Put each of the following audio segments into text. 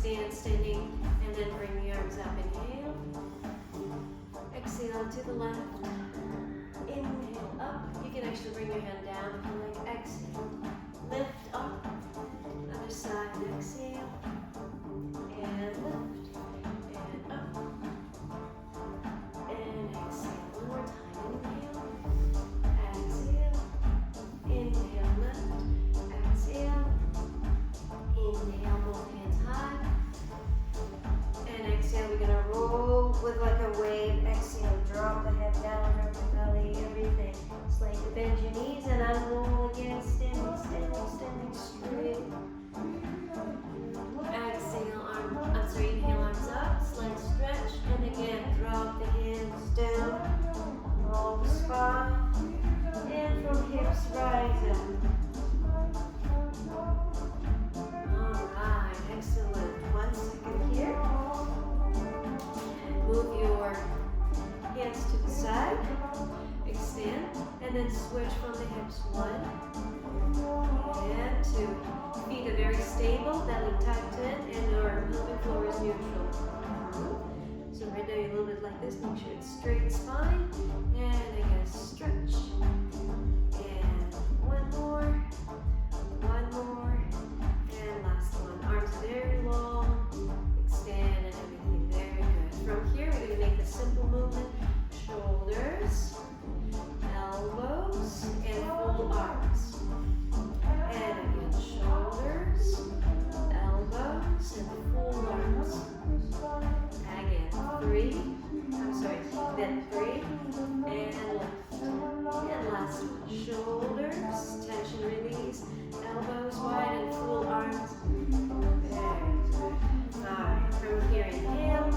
stand, standing, and then bring the arms up. Inhale. Exhale to the left. Inhale up. You can actually bring your hand down if you like. Exhale. Lift up. Other side. Exhale. And lift. And up. And exhale. One more time. Inhale. Exhale. Inhale. Lift. Exhale. Inhale. Both hands high. And exhale. We're going to roll with like a wave. Exhale. Drop the head down. Drop the belly. Everything. Slightly bend your knees and unroll again. Standing, standing, standing straight. Exhale, inhale, arms up, slight stretch, and again, drop the hands down, roll the spine, and from hips, rise up. Alright, excellent. 1 second here. Move your hands to the side, extend, and then switch from the hips. 1 and 2. Feet are very stable, belly tucked in, and our pelvic floor is neutral. So right now you're a little bit like this. Make sure it's straight spine, and again stretch. And one more, and last one. Arms very long, extend, and everything very good. From here, we're going to make a simple movement. Shoulders, elbows, and full arms. And again, shoulders, elbows, and full arms. Again, then 3, and lift. And last one, shoulders, tension release, elbows wide, and full arms. Very good. Alright, from here, inhale,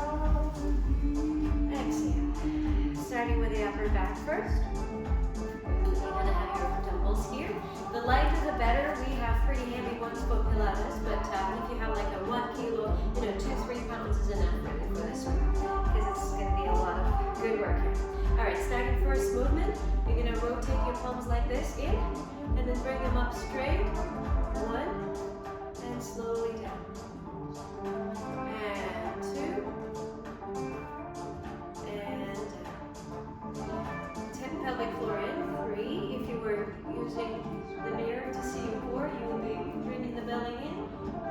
exhale. Starting with the upper back first. You're going to have your dumbbells here. The lighter the better. We have pretty heavy ones for Pilates, but if you have like a 1 kilo, 2-3 pounds is enough really for this one, because it's going to be a lot of good work here. Alright, starting first movement, you're going to rotate your palms like this, in, and then bring them up straight. 1, and slowly down. And 2, and down. 10 pelvic floor in. 3, if you were using the mirror to see your core, you will be bringing the belly in.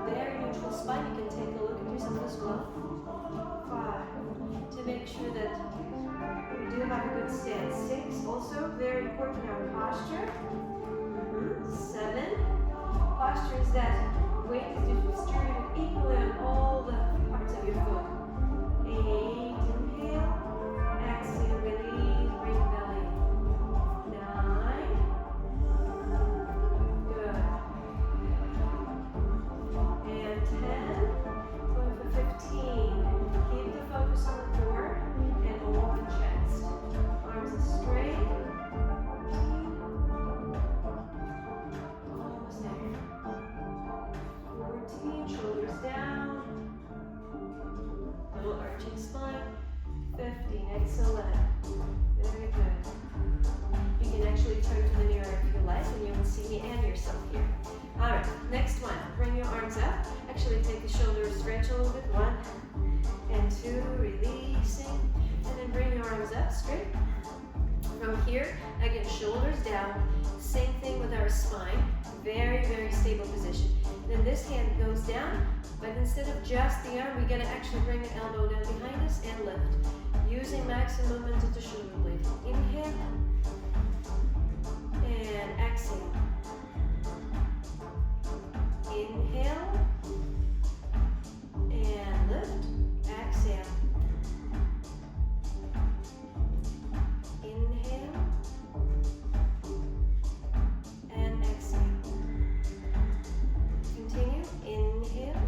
Very neutral spine. You can take a look at yourself as well. 5, to make sure that we do have a good stance. 6, also very important, our posture. 7, posture is that weight is distributed equally on all the parts of your foot. 8, inhale, exhale, release, bring the belly in. 9, good. And 10, going for 15. Keep the focus on the core and open chest. Arms are straight. Almost there. 14, shoulders down. Little arching spine. 15, excellent. Very good. You can actually turn to the mirror if you like, and you will see me and yourself here. Alright, next one. Bring your arms up. Actually take the shoulders, stretch a little bit. 1 and 2, releasing. And then bring your arms up straight. From here, again, shoulders down. Same thing with our spine. Very, very stable position. Then this hand goes down, but instead of just the arm, we're going to actually bring the elbow down behind us and lift. Using maximum momentum to shoulder blade. Inhale. And exhale. Inhale. And lift. Exhale. Inhale. And exhale. Continue. Inhale.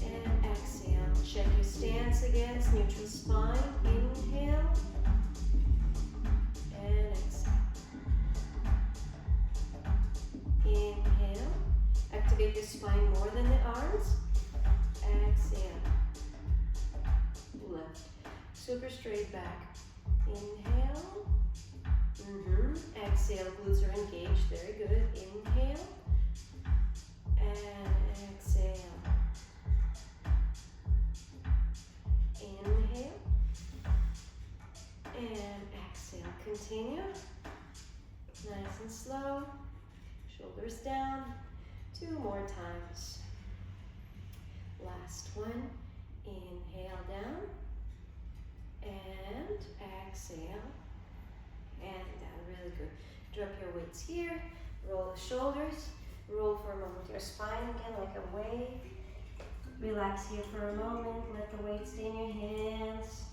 And exhale. Check your stance against neutral spine. Inhale. And exhale. Inhale. Activate your spine more than the arms. Exhale. Lift. Super straight back. Inhale. Exhale. Glutes are engaged. Very good. Inhale. And exhale. slow. Shoulders down. 2 more times. Last one. Inhale down. And exhale. And down. Really good. Drop your weights here. Roll the shoulders. Roll for a moment your spine again like a wave. Relax here for a moment. Let the weight stay in your hands.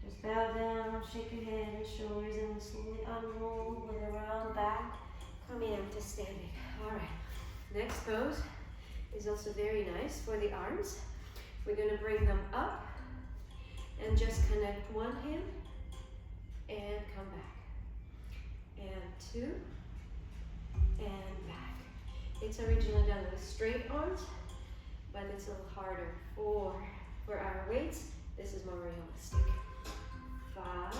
Just bow down, shake your head and shoulders, and slowly unroll with a round back. Coming up to standing. Alright. Next pose is also very nice for the arms. We're going to bring them up and just connect one hand and come back. And 2 and back. It's originally done with straight arms, but it's a little harder for our weights. This is more realistic. 5.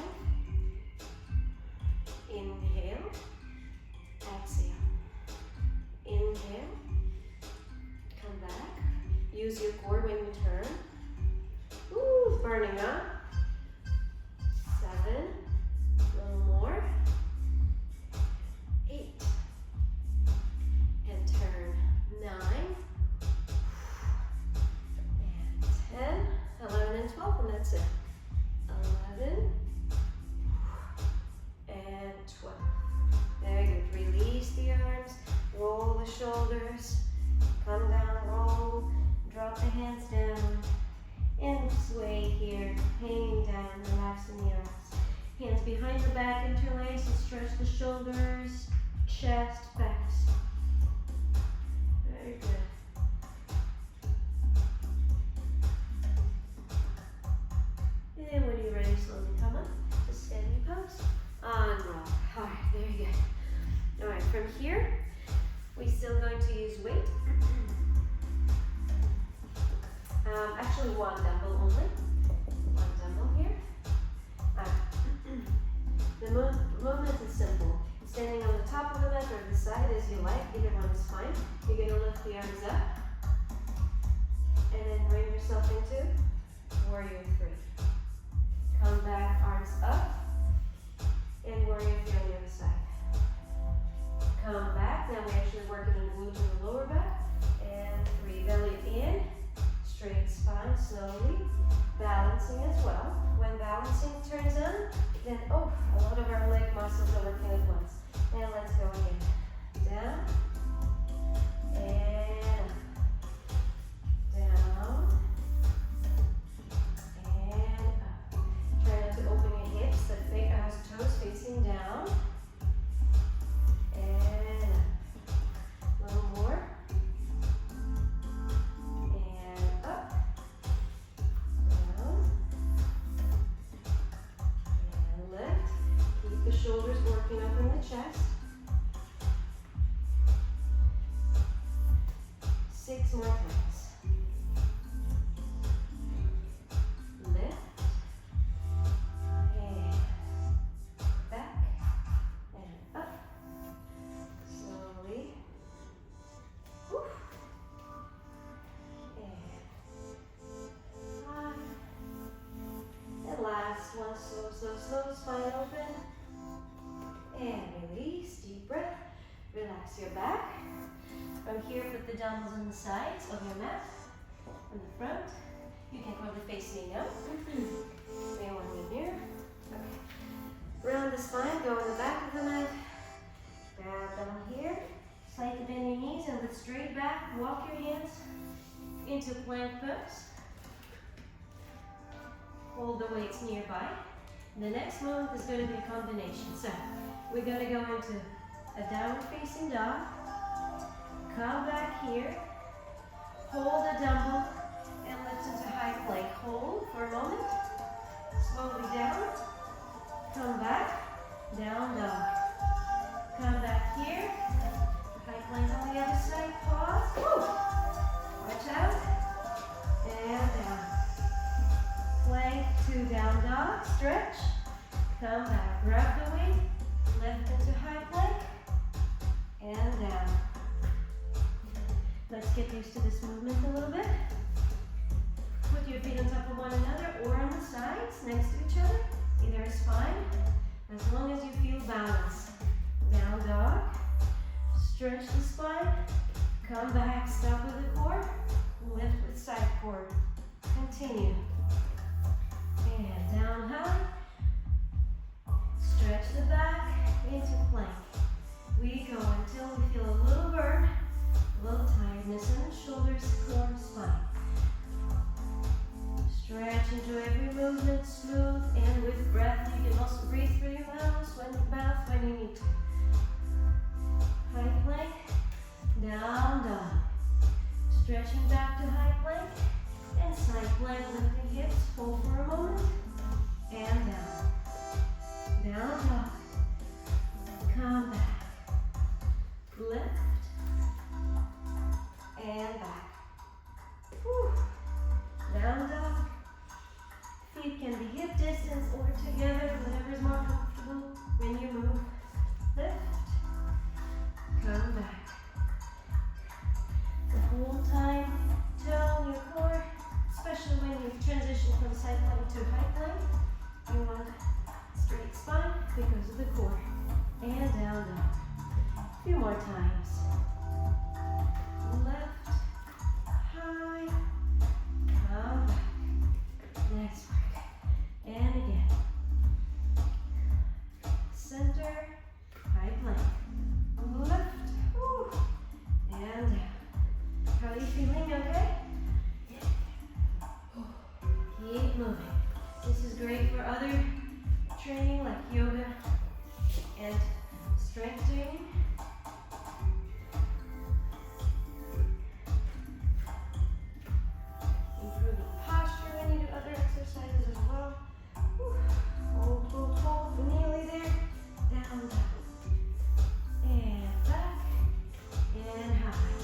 Inhale. Exhale. Inhale. Come back. Use your core when you turn. Ooh, burning up. 7. A little more. 8. And turn. 9. And 10. 11 and 12, and that's it. 11 and 12. Very good. Release the arms. Roll the shoulders. Come down, roll. Drop the hands down. And sway here. Hanging down, relaxing the arms. Hands behind the back, interlace and stretch the shoulders. Chest, back. Very good. And when you're ready, slowly come up to standing pose. Unroll. Alright, very good. Alright, from here, we're still going to use weight. Actually, one dumbbell only. One dumbbell here. The movement is simple. Standing on the top of the mat or the side as you like. Either one is fine. You're going to lift the arms up. And then bring yourself into warrior 3. Come back, arms up, and warrior 3 on the other side. Come back, now we're actually working on the glutes in the lower back, and 3, belly in, straight spine, slowly, balancing as well. When balancing turns on, then, a lot of our leg muscles are working at once. And let's go again. Down, and down, and up. Try not to open your hips, the toes facing down. And up. A little more. And up. Down. And lift. Keep the shoulders working up in the chest. 6 more times. Lift. And back. And up. Slowly. Whew. And 5. And last one. Slow. Spine open. And release. Deep breath. Relax your back. From here, put the dumbbells on the sides of your mat. On the front. You can probably face me up. May want me here. Okay. Round the spine, go on the back of the mat. Grab down here. Slightly bend your knees and lift straight back. Walk your hands into plank pose. Hold the weights nearby. The next move is going to be a combination. So we're going to go into a downward facing dog. Come back here. Hold the dumbbell and lift into high plank. Hold for a moment. Slowly down. Come back. Down dog. Come back here. High plank on the other side. Pause. Woo. Watch out. And down. Plank to down dog. Stretch. Come back. Grab the weight. Lift into high plank. And down. Let's get used to this movement a little bit. Put your feet on top of one another or on the sides next to each other. Either is fine, as long as you feel balance. Down dog. Stretch the spine. Come back, stop with the core. Lift with side core. Continue. And down high. Stretch the back into plank. We go until we feel a little burn, a little tiredness in the shoulders, core, spine. Stretch into every movement, smooth, and with breath. You can also breathe through your mouth when you need to. High plank, down dog. Stretching back to high plank, and side plank, lifting hips, hold for a moment, and down. Down dog. Come back. Lift, and back. Whew. Down dog. Feet can be hip distance or together, whatever is more comfortable when you move. Lift, come back. The whole time, tone your core, especially when you transition from side plank to high plank. You want straight spine because of the core. And down dog. A few more times. Left, high, come back. Nice work. And again. Center, high plank. Left, whew, and down. How are you feeling? Okay? Keep moving. This is great for other training like yoga and strength training. Improving posture when you do other exercises as well. Hold, hold, hold. We're nearly there. Down, down. And back. And high.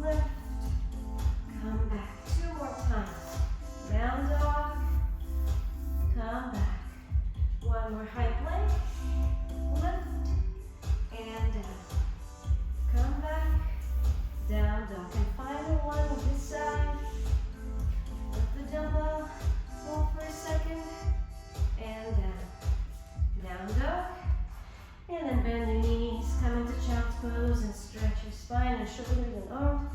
Lift. Come back. 2 more times. Down dog. Come back. 1 more high plank. Lift. And down. Come back. Down dog. And final one on this side. Lift the dumbbell. Hold for a second. And down. Down dog. And then bend the knees. Come into child's pose and stretch your spine and shoulders and arms.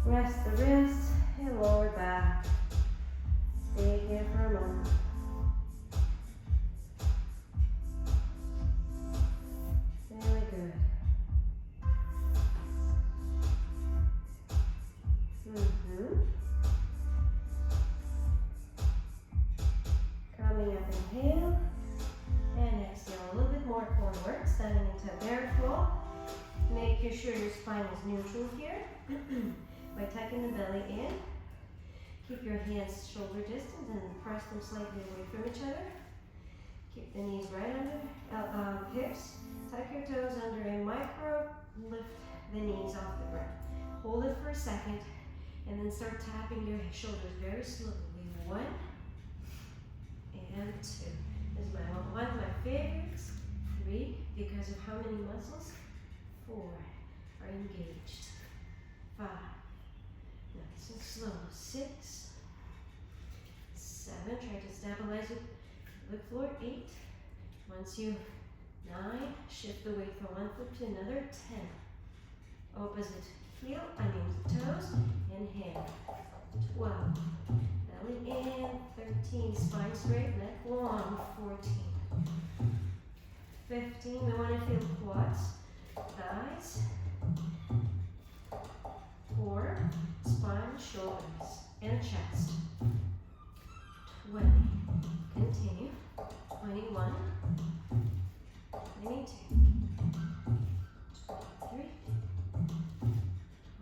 Rest the wrists and lower back. Stay here for a moment. Very good. Coming up, inhale. And exhale. A little bit more core work. Standing into a bear crawl. Make sure your spine is neutral here. By tucking the belly in. Keep your hands shoulder distance and press them slightly away from each other. Keep the knees right under hips. Tuck your toes under a micro. Lift the knees off the ground. Hold it for a second and then start tapping your shoulders very slowly. 1 and 2. This is one of my favorites. 3 because of how many muscles? 4 are engaged. 5. Nice and slow. 6, 7. Try to stabilize with the floor. 8. Once you 9. Shift the weight from one foot to another. 10. Opposite heel. Toes and hand. 12. Belly in. 13. Spine straight. Neck long. 14. 15. We want to feel quads, thighs. 4. Spine, shoulders, and chest. 20. Continue. 21. 22. 23.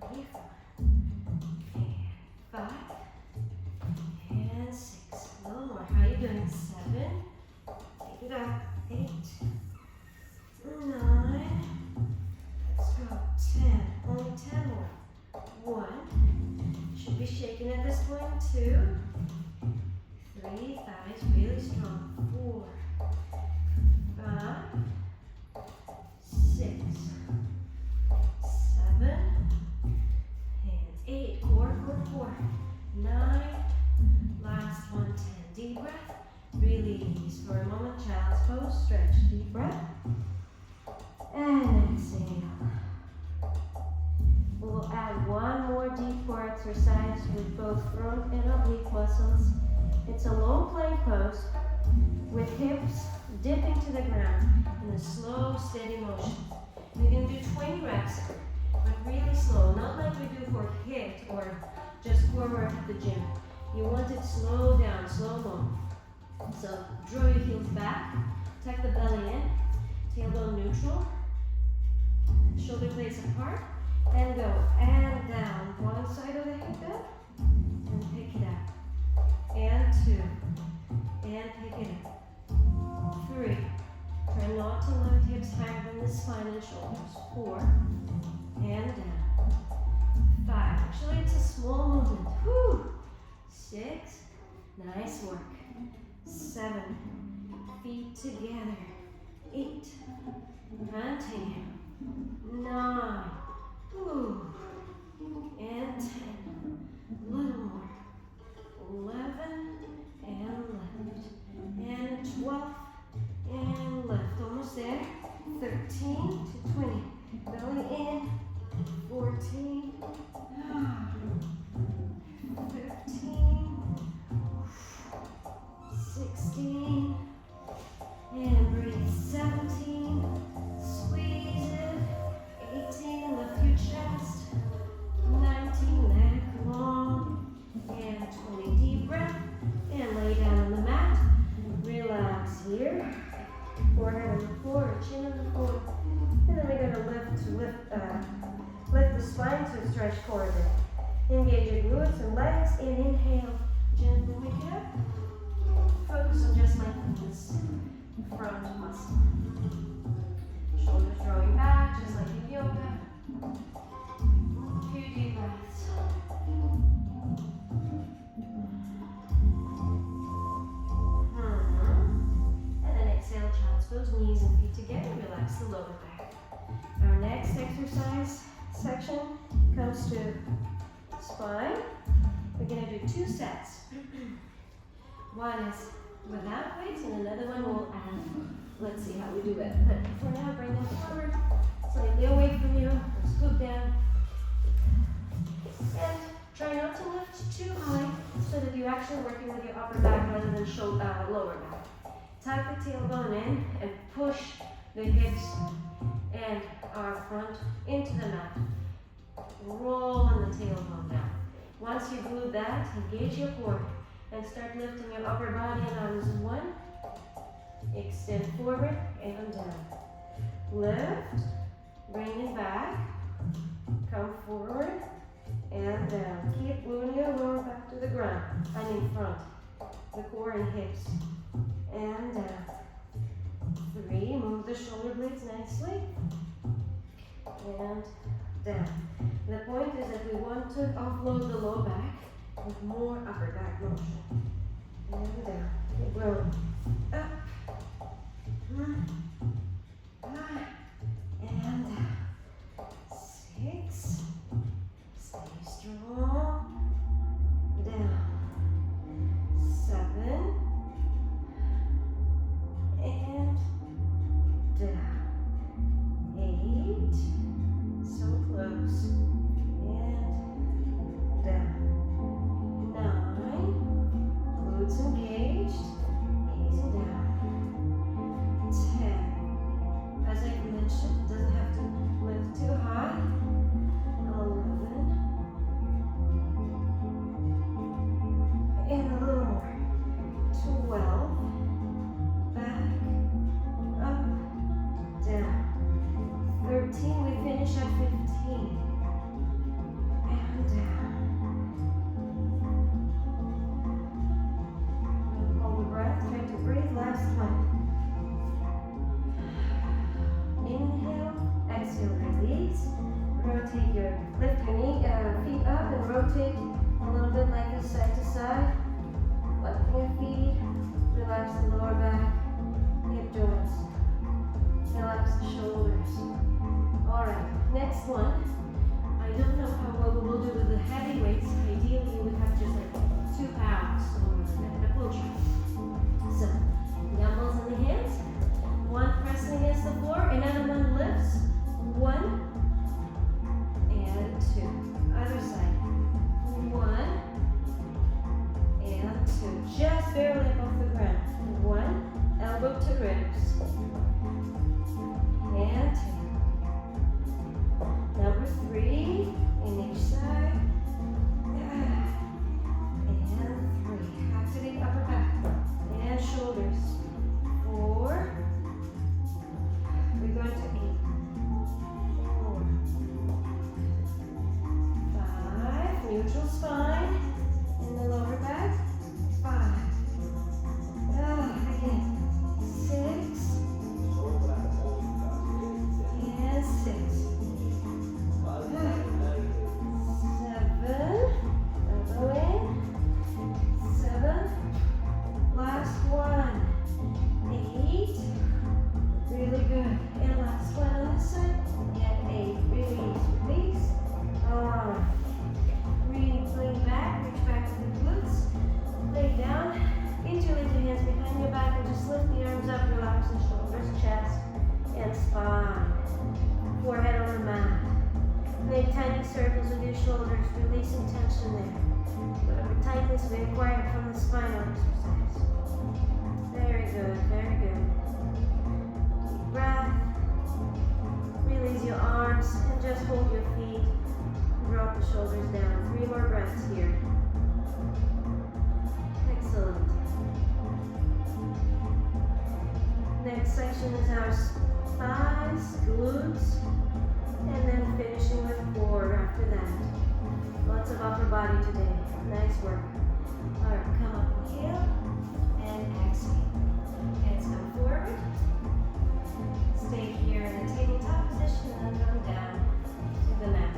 24. And 5. And 6. A little more. How are you doing? 7. Take it up. 8. 9. Let's go. 10. Only 10 more. 1. Should be shaking at this point. 2. 3. Thighs really strong. 4. 5. 6. 7. And 8. Core. 9. Last one. 10. Deep breath. Release for a moment. Child's pose. Stretch. Deep breath. And exhale. We'll add one more deep core exercise with both front and oblique muscles. It's a long plank pose with hips dipping to the ground in a slow, steady motion. We're going to do 20 reps, but really slow, not like we do for HIIT or just core work at the gym. You want it slow down, slow mo. So draw your heels back, tuck the belly in, tailbone neutral, shoulder blades apart, and go, and down. One side of the hip up, and pick it up. And two, and pick it up. Three, try not to lift hips higher than the spine and shoulders. 4, and down. 5, actually it's a small movement. Whew. 6, nice work. 7, feet together. 8, continue. 9, ooh, and 10, a little more. 11, and lift. And 12, and lift. Almost there. 13 to 20. Belly in. 14, 15, 16, and breathe. 17, squeeze it. 18, lift your chest. 19, neck long. And 20, deep breath. And lay down on the mat. Relax here. Forehead on the floor, chin on the floor. And then we're going to lift the spine to stretch core a bit. Engage your glutes and legs, and inhale. Gently wake it up. Focus on just lengthening this front muscle. Shoulders drawing back, just like in yoga. A few deep breaths. And then exhale, child's pose, knees and feet together. Relax the lower back. Our next exercise section comes to spine. We're going to do 2 sets. One is without weights, and another one we'll add. Let's see how we do it. But for now, bring them forward, slightly away from you, or scoop down. And try not to lift too high so that you're actually working with your upper back rather than lower back. Tuck the tailbone in and push the hips and our front into the mat. Roll on the tailbone down. Once you glue that, engage your core and start lifting your upper body and arms. 1, extend forward and down. Lift, bring it back, come forward and down. Keep gluing your lower back to the ground. Front, the core and hips, and down. 3, move the shoulder blades nicely, and down. The point is that we want to offload the low back with more upper back motion. And down. Keep growing. Up. And down. 6. Stay strong. Down. 7. And down. 8. So close. And down. 9. Glutes engaged. Easy down. 10. As I mentioned, doesn't have to lift too high. 11. And a little more. 12. Back. Up. Down. 13. We finish at 15. And down. Hold the breath. Try to breathe. Last one. Inhale. Exhale. Release. Lift your feet up and rotate a little bit like this side to side. Lifting your feet. Relax the lower back. Hip joints. Relax the shoulders. Alright, next one. I don't know how well we will do with the heavy weights. Ideally, you would have just like 2 pounds or a pull try. So, dumbbells in the hands. One pressing against the floor, another one lifts. 1 and 2. ribs. And 2. Number 3 in each side. And 3. Activate upper back and shoulders. 4. We're going to 8. 4. 5. Neutral spine in the lower back. 5. Again. 6. And 6. 7. Elbow in. 7. Last one. 8. Really good. And last one on this side. And 8. Release. Release. Lean back. Reach back to the glutes. Lay down. Interlace your hands behind your back and just lift the arms up. Relax the shoulders, chest, and spine. Forehead on the mat. Make tiny circles with your shoulders, releasing tension there. Whatever tightness we acquired from the spinal exercise. Very good, very good. Deep breath. Release your arms and just hold your feet. Drop the shoulders down. 3 more breaths here. Excellent. Next section is our thighs, glutes, and then finishing with core after that. Lots of upper body today. Nice work. Alright, come up, inhale, and exhale. Hands come forward. Stay here in the tabletop position and then come down to the mat.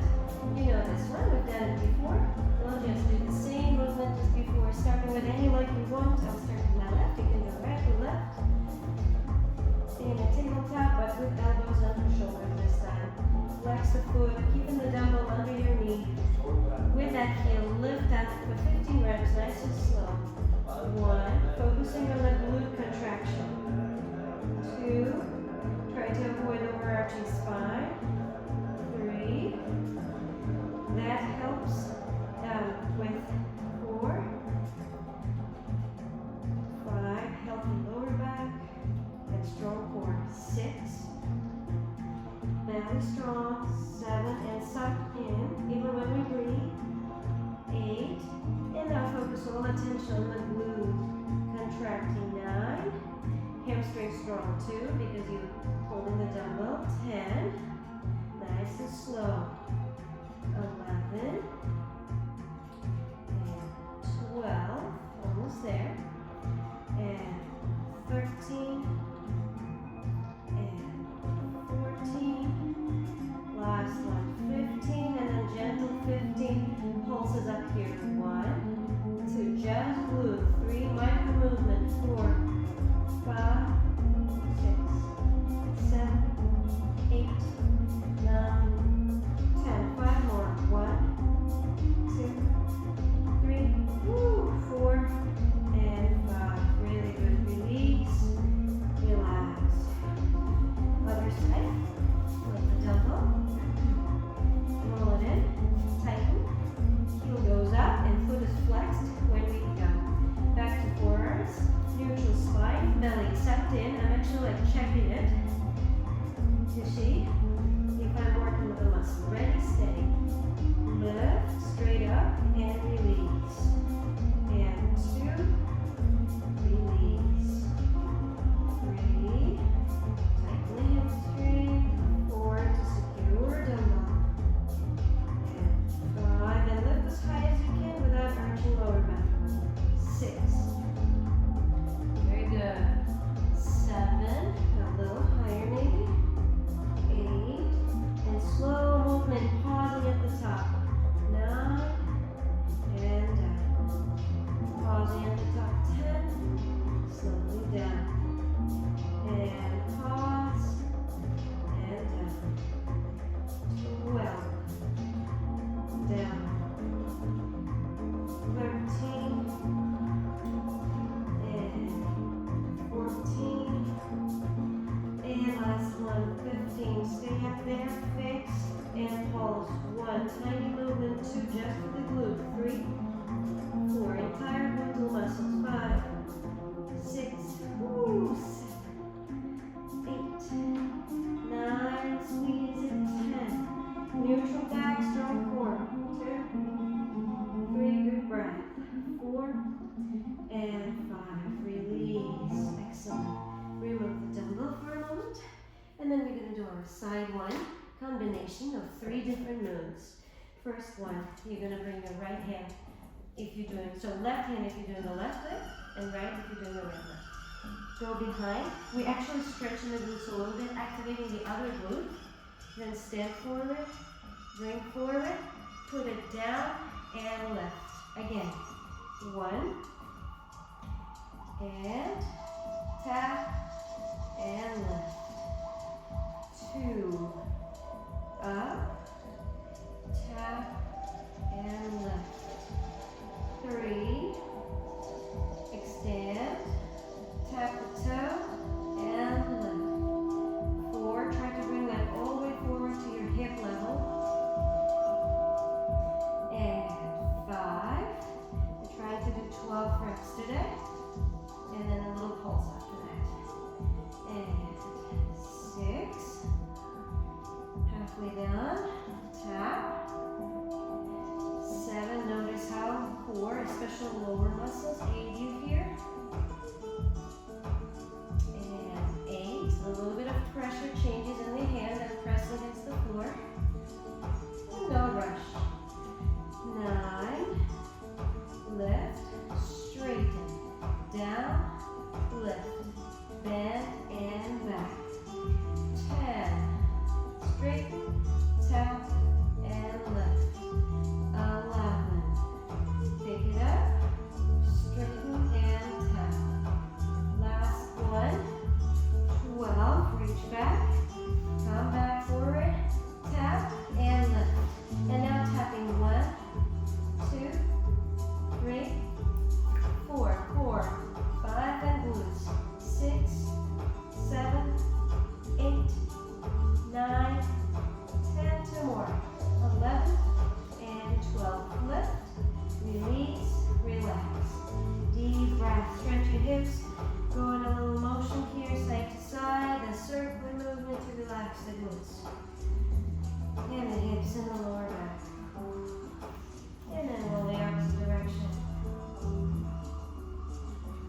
You know this one, we've done it before. We'll just do the same movement as before, starting with any leg you want. I'll start with my left, you can go right or left. Stay in the tabletop, but with elbows under shoulders this time. Flex the foot, keeping the dumbbell under your knee. With that heel, lift up for 15 reps, nice and slow. 1, focusing on the glute contraction. 2, try to avoid overarching spine. 3, that helps with 4, 5, healthy lower back and strong core. 6, belly strong. 7, and suck in even when we breathe. 8, and now focus all attention on the glute contracting. 9, hamstring strong too because you're holding the dumbbell. 10, nice and slow. 11, and 12, almost there, and 13, and 14, last one, 15, and then gentle 15, pulses up here. 1, 2, just glute. 3, micro movement. 4, 5, 6, 7, 8, 9, 10. 5 more. 1, 2, 3, 4, and 5. Really good. Release. Relax. Other side. Lift the dumbbell. Roll it in. Tighten. Heel goes up and foot is flexed when we go. Back to forearms. Neutral spine. Belly sucked in. I'm actually checking it to see if I'm working the 3 different moves. First one, you're gonna bring your right hand if you're doing, so left hand if you're doing the left leg, and right if you're doing the right leg. Go behind. We're actually stretching the glutes a little bit, activating the other glute. Then stand forward, bring forward, put it down, and lift. Again, 1, and tap, and lift. 2, up, tap, and lift. 3, extend, tap the toe, and lift. 4, try to bring that all the way forward to your hip level. And 5, we're trying to do 12 reps today. And then a little pulse after that. And 6, halfway done, tap. 7, notice how core, especially lower muscles, aid you here. And 8, a little bit of pressure changes in the hand and press against the floor. No rush. 9, lift, straighten, down, lift, bend and back. 10, straighten, tap, and lift. 11, pick it up, straighten and tap. Last one. 12, reach back, come back forward, tap, and lift. And now tapping 1, 2, 3, 4, core, 5 and glutes, 6, 7, 8, 9, 10, 2 more, 11, and 12. Lift, release, relax. Deep breath, stretch your hips, go in a little motion here, side to side, a circular movement to relax the glutes. And the hips in the lower back. And then roll the opposite direction.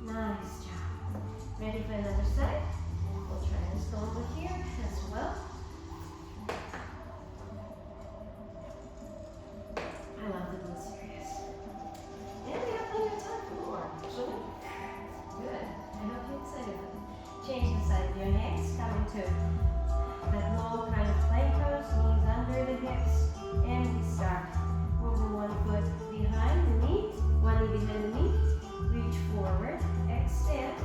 Nice job. Ready for another side? We'll try this over here as well. I love the glute series. And we have plenty of time for more, actually. Good. I hope you're excited for it. Change the side of your hands, coming to that low kind of plank pose, knees under the hips, and we start. Moving one foot behind the knee, one knee behind the knee, reach forward, extend,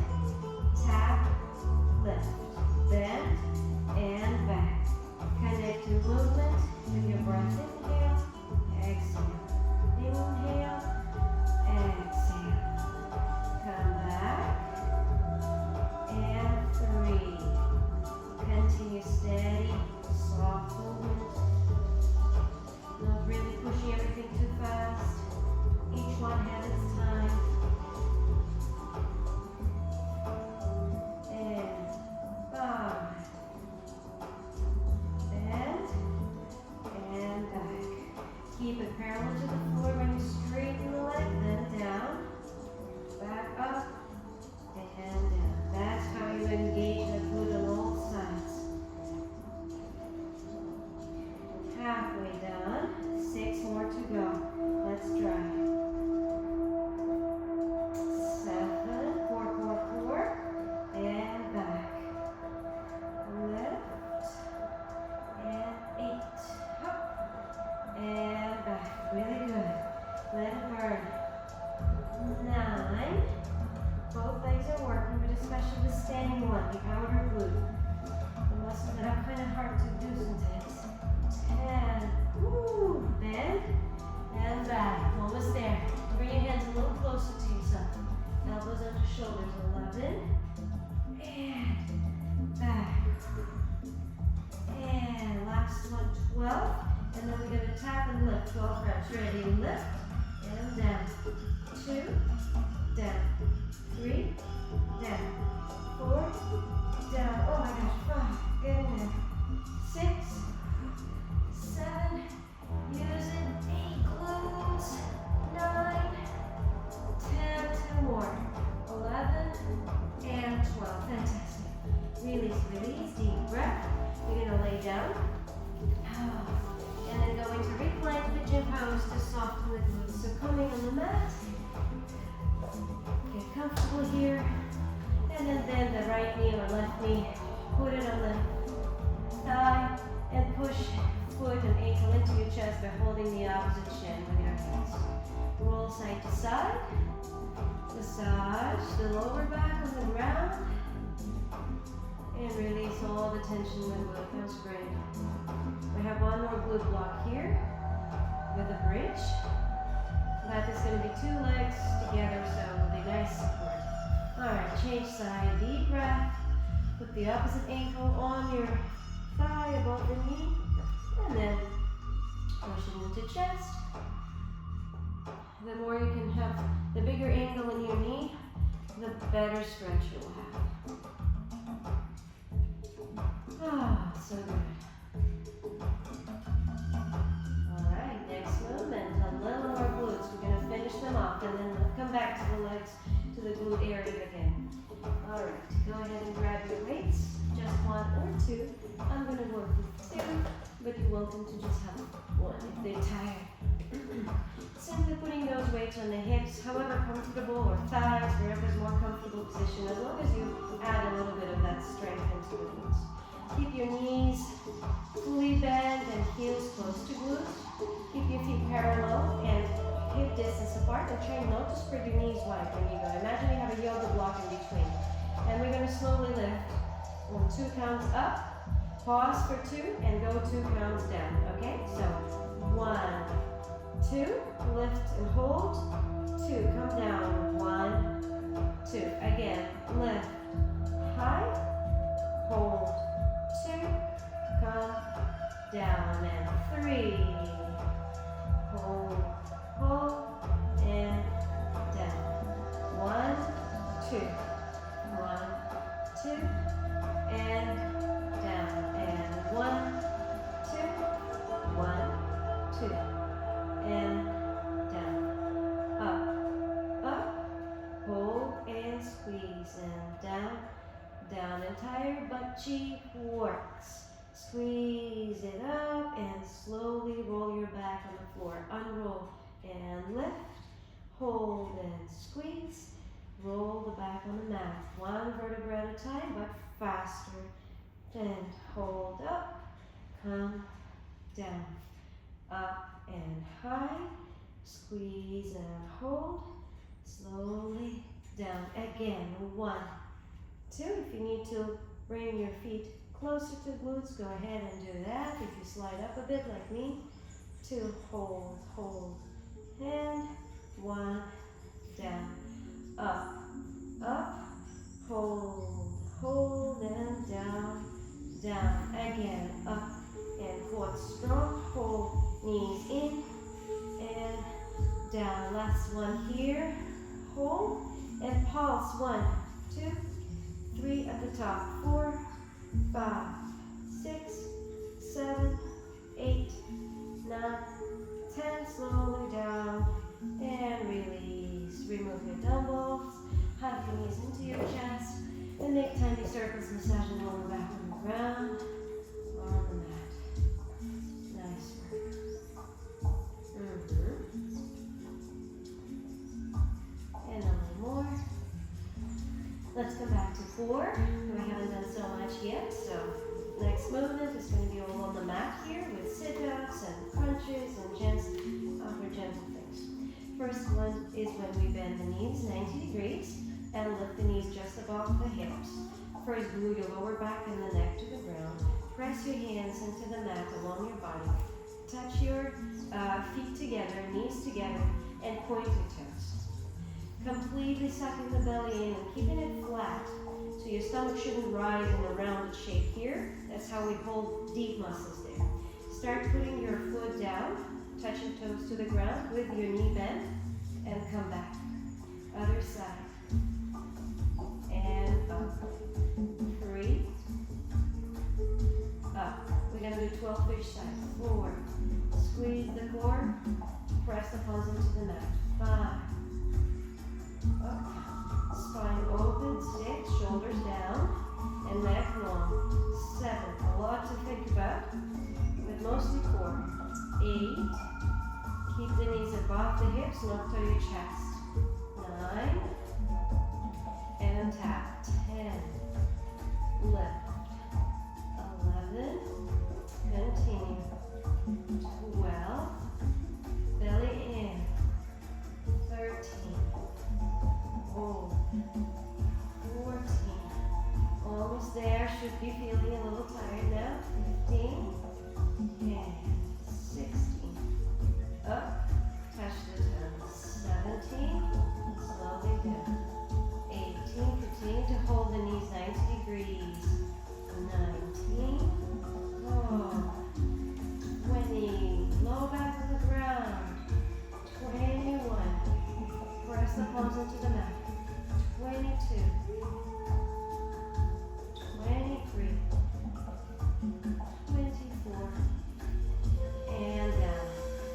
tap, lift, bend, and back. Connect your movement with your breath. Inhale, exhale, inhale, exhale. Come back, and 3. Continue steady, soft movement. Not really pushing everything too fast. Each one has its time. And 5. Bend and back. Keep it parallel to the floor when you straighten the leg, then down, back up, and down. That's how you engage the glute on all sides. Halfway done, 6 more to go. Let's try. 7, 4, and back. Lift, and 8, up, and back. Really good. Let it burn. 9, both legs are working, but especially the standing one, the outer glute. The muscles that are kind of hard to do sometimes. 10, woo, bend, and back, almost there. Bring your hands a little closer to yourself. Elbows onto shoulders, 11, and back. And last one, 12, and then we're going to tap and lift, 12 reps. Ready, lift, and down. 2, down. 3, down. 4, down. Oh my gosh, 5, get in there. 6, 7, use it, 8 glutes, 9, mat. Get comfortable here. And then bend the right knee or left knee. Put it on the thigh and push foot and ankle into your chest by holding the opposite shin with your hands. Roll side to side. Massage the lower back on the ground. And release all the tension in the glute. Feels great. We have one more glute block here with a bridge. That is going to be 2 legs together, so it'll be nice support. Alright, change side. Deep breath. Put the opposite ankle on your thigh above the knee. And then push it into chest. The more you can have the bigger angle in your knee, the better stretch you'll have. Ah, so good. Alright, next movement, a little more glutes. We're going to finish them off and then we'll come back to the legs, to the glute area again. Alright, go ahead and grab your weights, just 1 or 2. I'm going to work with 2, but you're welcome to just have 1 if they're tired. Simply putting those weights on the hips, however comfortable, or thighs, wherever's more comfortable position, as long as you add a little bit of that strength into the glutes. Keep your knees fully bent and heels close to glutes. Keep your feet parallel and hip distance apart, and try not to spread your knees wide when you go. Imagine you have a yoga block in between. And we're going to slowly lift on 2 counts up, pause for 2, and go 2 counts down. Okay, so 1, 2, lift and hold, 2, come down, 1, 2, again, lift, high, hold, 2, come down, and 3, hold, and down, 1, 2, 1, 2, and down, and 1, 2, 1, 2, and down, up, hold and squeeze, and down, entire butt cheek works. Squeeze it up and slowly roll your back on the floor. Unroll and lift, hold and squeeze, roll the back on the mat. 1 vertebra at a time, but faster. Then hold up, come down, up and high, squeeze and hold, slowly down. Again, 1, 2. If you need to bring your feet closer to glutes, go ahead and do that. If you slide up a bit like me, 2, hold, and 1, down, up, hold, and down, again, up, and quad strong, hold, knees in, and down. Last one here, hold, and pulse, 1, 2, 3 at the top, 4, 5, 6, 7, 8, 9, 10, slowly down, and release. Remove your dumbbells, hug your knees into your chest, and make tiny circles, massaging the lower back on the ground, on the mat. Nice work. And a little more. Let's come back to 4. We haven't done so much yet, so next movement is going to be all on the mat here with sit-ups and crunches and other gentle things. First one is when we bend the knees 90 degrees and lift the knees just above the hips. First, glue your lower back and the neck to the ground. Press your hands into the mat along your body. Touch your feet together, knees together, and point your toes. Completely sucking the belly in and keeping it flat, so your stomach shouldn't rise in a rounded shape here. That's how we hold deep muscles there. Start putting your foot down, touching toes to the ground with your knee bent, and come back. Other side. And up. 3. Up. We're going to do 12 fish sides. 4. Squeeze the core. Press the palms into the mat. 5. Up. Spine open, 6, shoulders down, and neck long. 7, a lot to think about, but mostly 4. 8, keep the knees above the hips, not to your chest. chest. 9. And tap. 10. Lift. 11. Continue. 12. Belly in. 13. Hold. 14. Almost there. Should be feeling a little tired now. 15. And 16. Up. Touch the toes. 17. Slowly down. 18. Continue to hold the knees 90 degrees. 19. Oh. 20. Low back to the ground. 21. Press the palms into the mat. 22. 23. 24. And down.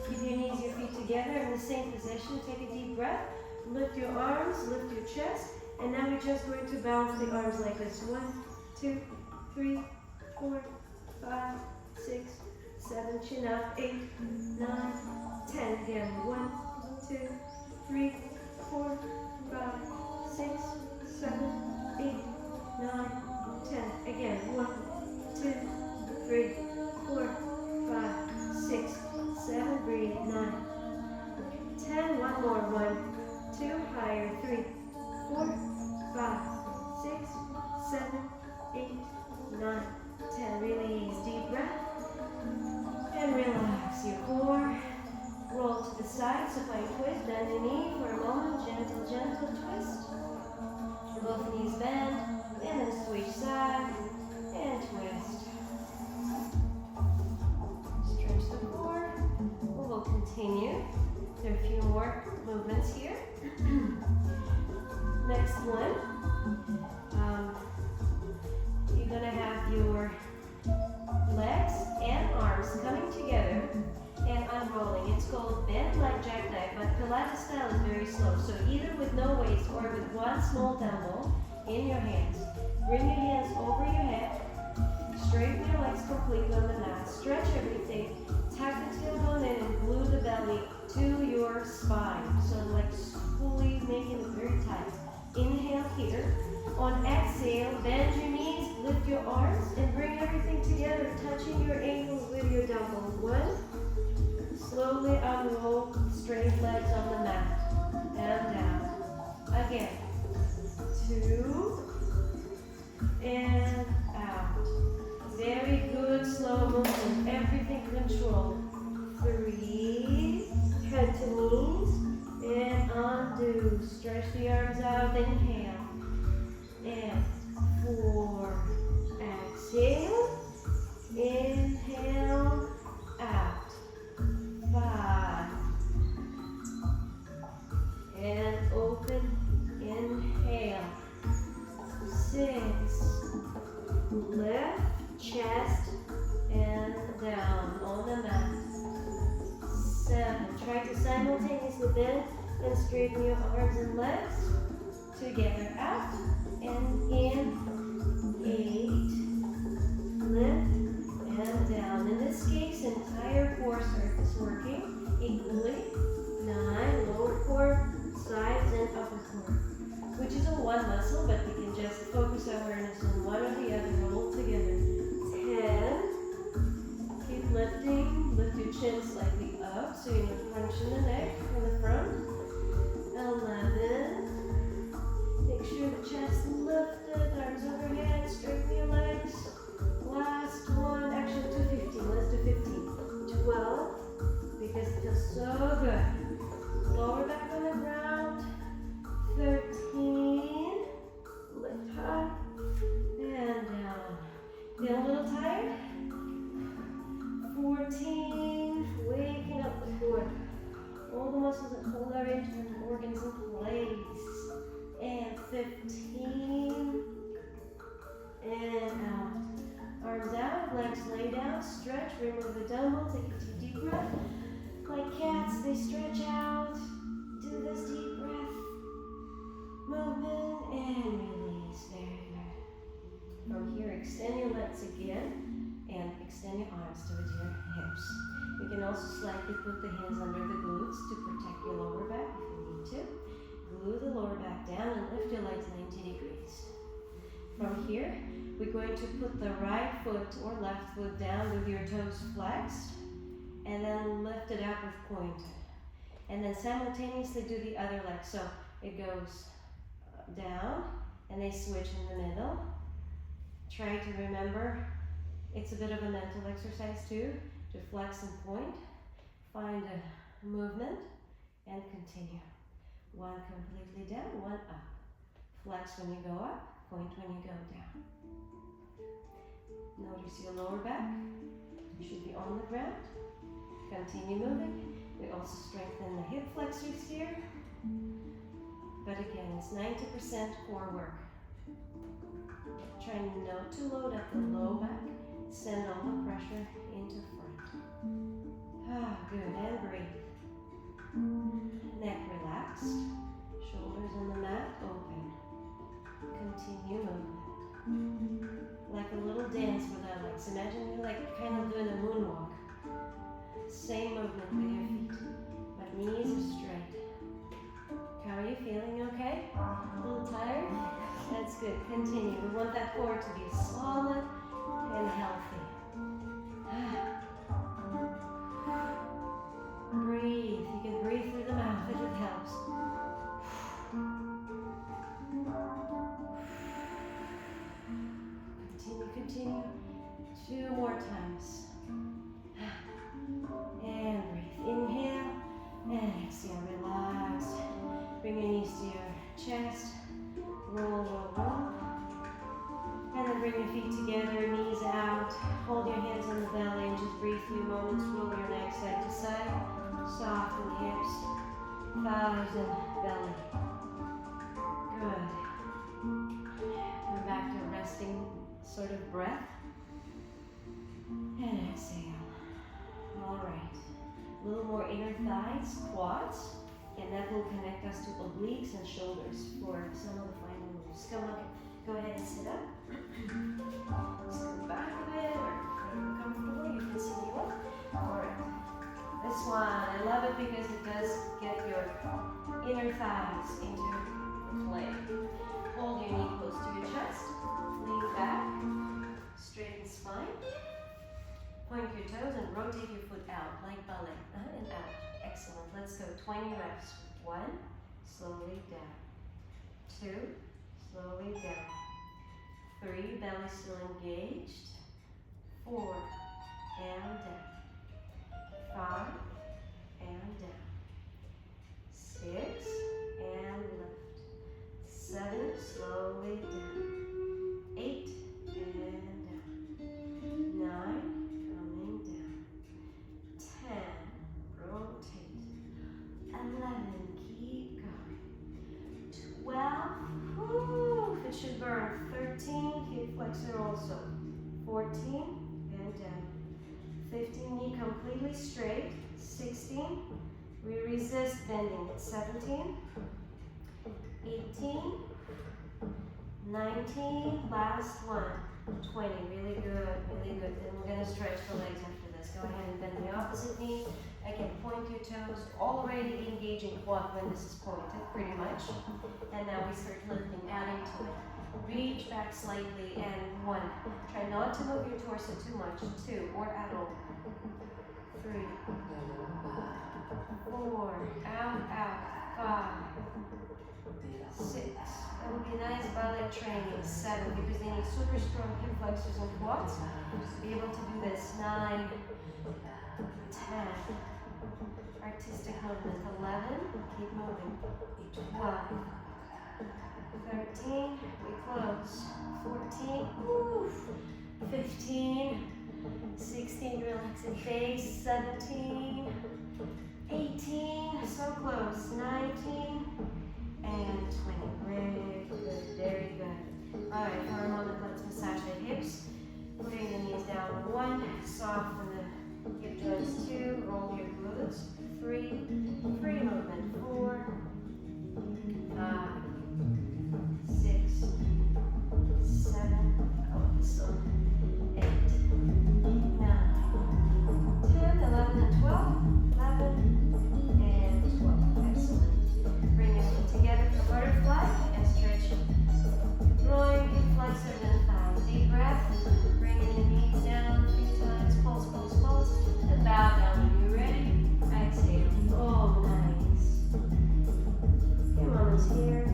Keep your knees, your feet together in the same position. Take a deep breath. Lift your arms, lift your chest. And now we're just going to bounce the arms like this. 1, 2, 3, 4, 5, 6, 7. Chin up. 8, 9, 10. Again. 1, 2, 3, 4, 5, 6, 7, 8, 9, 10. Again. 1, 2, 3, 4, 5, 6, 7. Breathe. 9, 10. One more. 1, 2. Higher. 3, 4, 5, 6, 7, 8, 9, 10. Release. Deep breath. And relax your core. Roll to the side, supine twist. Bend the knee for a moment. Gentle, gentle twist. Both knees bend. And then switch side. And twist. Stretch the core. We'll continue. There are a few more movements here. Next one. You're going to have your legs and arms coming together and unrolling. It's called bent like jackknife, but Pilates style is very slow. So either with no weights or with one small dumbbell in your hands. Bring your hands over your head. Straighten your legs completely on the mat. Stretch everything. Tuck the tailbone in and glue the belly to your spine. So like fully making it very tight. Inhale here. On exhale, bend your knees, lift your arms, and bring everything together, touching your ankles with your dumbbell. 1. Slowly unroll, straight legs on the mat. And down. Again. 2. And out. Very good, slow movement. Everything controlled. 3. Head to knees. And undo. Stretch the arms out. Inhale. And 4. Exhale. Inhale. Out. 5. And open. Inhale. 6. Lift. Chest. And down on the mat. 7. Try to simultaneously bend and straighten your arms and legs. Together. Out. And in. 8. Lift and down. In this case, entire core surface working equally. 9. Lower core, sides, and upper core. Which is a one muscle, but we can just focus our awareness on one or the other. Roll together. 10. Keep lifting. Lift your chin slightly up so you're not crunching the neck from the front. 11. Make sure the chest is lifted, arms overhead, straighten your legs. Last one, actually do 15, let's do 15. 12, because it feels so good. Lower back on the ground. 13, lift high, and down. Feel a little tired? 14, waking up the core. All the muscles that hold our internal organs in place. And 15. And out. Arms out, legs lay down, stretch, remove the dumbbell, take a deep breath. Like cats, they stretch out. Do this deep breath. Movement and release. Very good. From here, extend your legs again and extend your arms towards your hips. You can also slightly put the hands under the glutes to protect your lower back if you need to. down and lift your legs 90 degrees. From here, we're going to put the right foot or left foot down with your toes flexed, and then lift it up with pointer. And then simultaneously do the other leg. So it goes down, and they switch in the middle. Try to remember, it's a bit of a mental exercise too, to flex and point. Find a movement and continue. One completely down, one up. Flex when you go up, point when you go down. Notice your lower back. You should be on the ground. Continue moving. We also strengthen the hip flexors here. But again, it's 90% core work. Try not to load up the low back. Send all the pressure into front. Ah, good, and breathe. Neck relaxed. Shoulders on the mat, open. Continue moving. Like a little dance with our legs. Imagine you're like kind of doing a moonwalk. Same movement with your feet, but knees are straight. How are you feeling? Okay? A little tired? That's good. Continue. We want that core to be solid and healthy. Breathe. You can breathe through the mouth if it helps. Continue. 2 more times. And breathe. Inhale and exhale. Relax. Bring your knees to your chest. Roll. And then bring your feet together, knees out. Hold your hands on the belly and just breathe through moments. Roll your neck side to side. Soften hips, thighs, and belly. Good. Come back to a resting sort of breath. And exhale. All right. A little more inner thighs, quads, and that will connect us to obliques and shoulders for some of the final moves. Go ahead and sit up. Scoot back a bit, or if you're comfortable, you can sit you up. All right. This one, I love it because it does get your inner thighs into play. Hold your knee close to your chest. Lean back. Straighten spine. Point your toes and rotate your foot out like ballet. And out. Excellent. Let's go. 20 reps. 1, slowly down. 2, slowly down. 3, belly still engaged. 4, and down. 5, and down. 6, and lift. 7, slowly down. 8, and down. 9, coming down. 10, rotate. 11, keep going. 12, whoo, it should burn. 13, hip flexor also. 14, and down. 15, knee completely straight. 16, we resist bending. 17, 18, 19, last one. 20, really good, really good. Then we're gonna stretch the legs after this. Go ahead and bend the opposite knee. Again, point your toes, already engaging quad when this is pointed, pretty much. And now we start lifting, adding to it. Reach back slightly, and 1. Try not to move your torso too much. 2, or at all. 3, 4, out, 5, 6. That would be nice ballet training. 7, because they need super strong hip flexors and quads to be able to do this. 9, 10. Artistic movement. 11, keep moving. 12, 13, we close. 14, woo. 15, 16, relaxing face. 17, 18, so close. 19, and 20. Very good, very good. All right, for a moment, let's massage the hips. Putting the knees down. 1, soften the hip joints. 2, roll your glutes. 3, free movement. 4, 5, 6, 7, awesome. 8, 9, 10, 11, and 12. 11, and 12. Excellent. elbows here.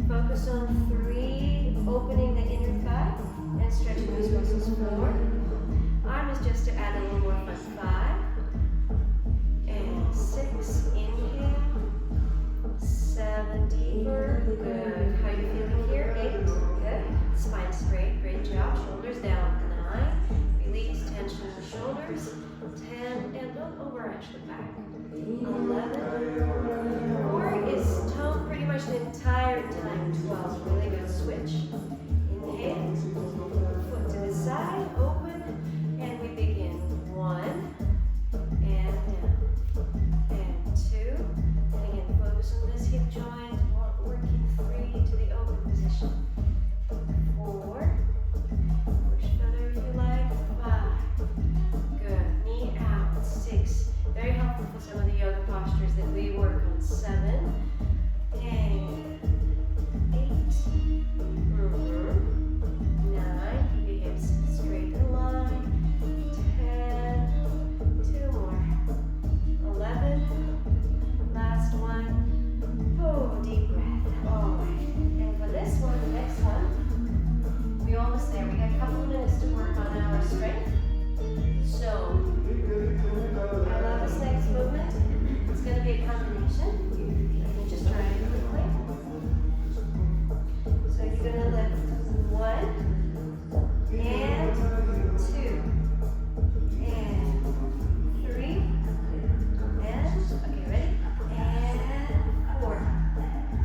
Focus on 3, opening the inner thigh and stretching those muscles 4. Arm is just to add a little more fun. 5 and 6. Inhale. 7 deeper. Good. How are you feeling here? 8. Good. Spine straight. Great job. Shoulders down. 9. Release tension in the shoulders. 10. And don't overarch the back. 11. 4 is tone pretty much the entire time. 12. Really good. Switch. Inhale. Foot to the side. Open. And we begin. 1. And down. And 2. And again, focus on this hip joint. Working 3 to the open position. 4. Push further if you like. 5. Good. Knee out. 6. Very helpful for some of the yoga postures that we work on. 7. And 8. 9. Keep your hips straight in line. 10. 2 more. 11. Last one. Oh, deep breath. All right. And for this one, the next one, we're almost there. We got a couple of minutes to work on our strength. So, I love this next movement. It's going to be a combination. Let me just try it quickly. So you're going to lift 1 and 2 and 3 and, okay, ready? And 4.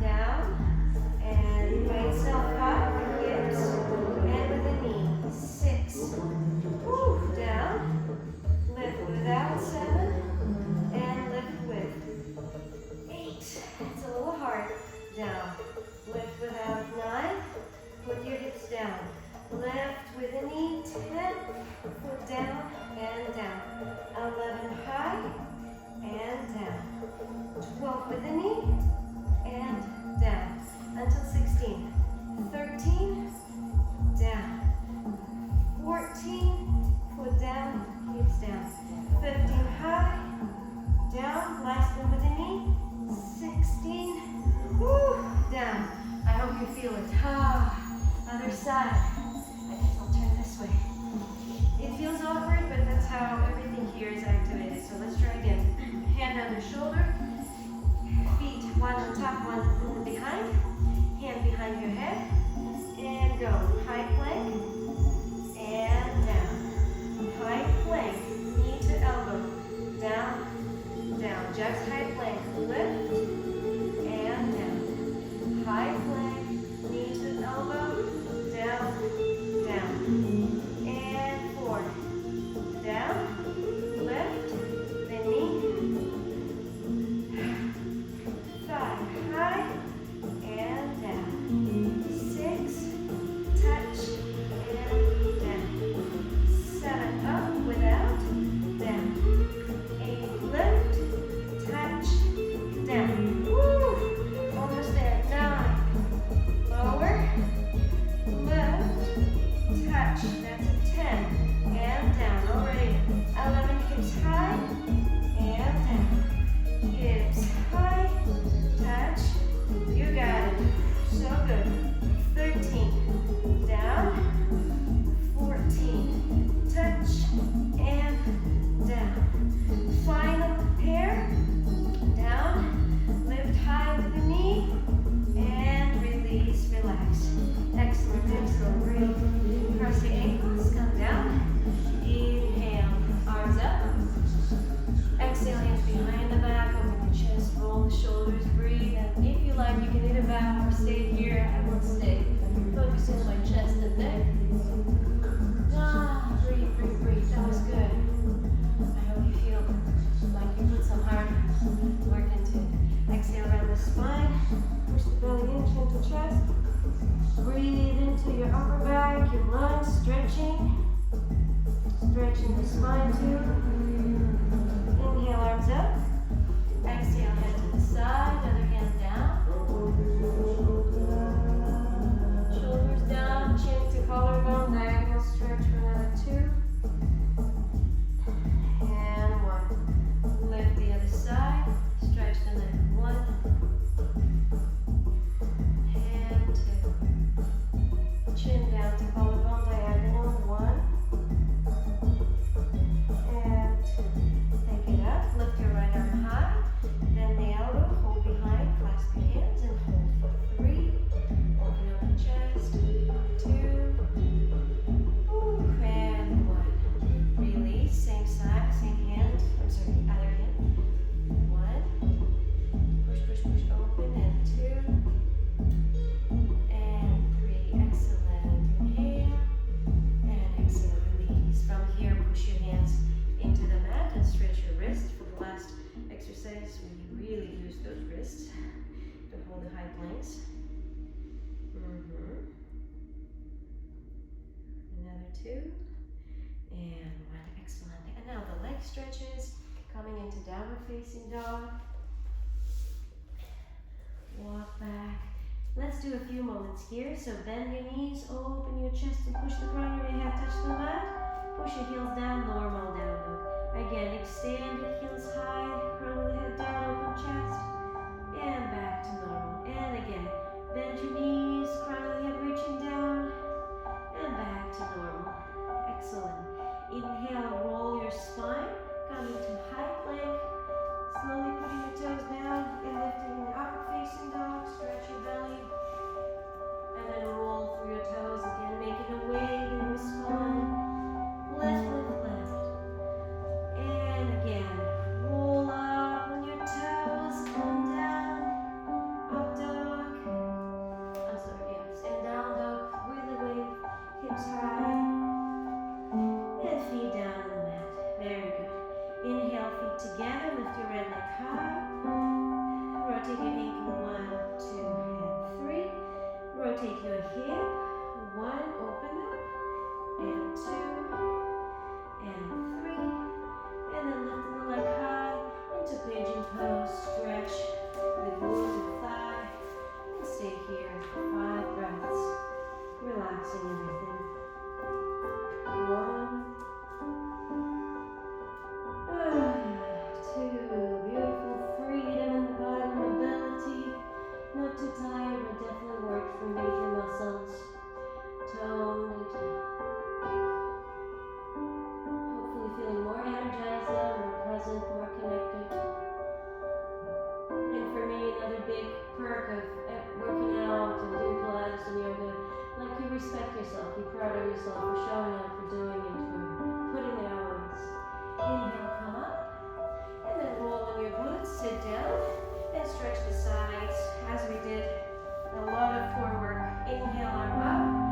Down and by itself high with the hips and with the knee. 6. Woo, down. Lift without 7 and lift with 8. It's a little hard. Down. Lift without 9. Put your hips down. Lift with the knee. 10. Foot down and down. 11 high and down. 12 with the knee and down. Until 16. 13. Down. 14. Foot down. Hips down. 15 high, down, last one with the knee, 16, woo, down. I hope you feel it. Other side. I guess I'll turn this way. It feels awkward, but that's how everything here is activated. So let's try again. Hand on the shoulder, feet one on top, one behind, hand behind your head, and go. High plank, and down. High plank. To elbow, down, down, just high plank, lift, and down, high plank, knee to elbow, down, down, and 4, down, lift, the knee, 5, high, and down, 6, your lungs, stretching. Stretching the spine too. Inhale, arms up. Exhale, head to the side, other hand down. Shoulders down, chin to collarbone, diagonal stretch for another 2. And 1. Lift the other side, stretch the neck. 1. And 2. Chin down to collarbone, diagonal. 1. And 2. Take it up, lift your right arm high. Bend the elbow, hold behind, clasp your hands, and hold for 3. Open up the chest. 2. Ooh, and 1. Release, same side, same hand. I'm sorry, other hand. 1. Push, push, push, open, and 2. And 3. Excellent. Inhale. And exhale, release. From here, push your hands into the mat and stretch your wrist. For the last exercise, we really use those wrists to hold the high planks. Another 2. And 1. Excellent. And now the leg stretches. Coming into downward facing dog. Walk back. Let's do a few moments here. So bend your knees, open your chest, and push the crown of your head touch the mat. Push your heels down, normal down dog. Again, extend your heels high, crown of the head down, open chest, and back to normal. And again, bend your knees, crown of the head reaching down, and back to normal. Excellent. Inhale, roll your spine, coming to high plank. Slowly putting your toes down and lifting in the upward facing dog. Stretch your belly. And then roll through your toes again, making a wave in your spine. Lift, lift, lift. And again, roll up on your toes, come down. Up dog. I'm sorry, yes. And down dog. Really wave. Hips high. And feet down on the mat. Very good. Inhale, feet together, lift your right leg high. Rotate your ankle, 1, 2, and 3. Rotate your hip, 1, open up, and 2, and 3. And then lifting the leg high into pigeon pose, stretch the glutes and thigh, and stay here for 5 breaths, relaxing everything. 1. 2, beautiful freedom in the body, mobility, not too tired, but definitely work for major muscles, toned, hopefully feeling more energized now, more present, more connected. And for me, another big perk of working out and doing Pilates and yoga, like you respect yourself, you're proud of yourself for showing up, for doing it, for putting the hours. Inhale, come up. And then roll on your glutes, sit down, and stretch the sides as we did a lot of core work. Inhale, arm up.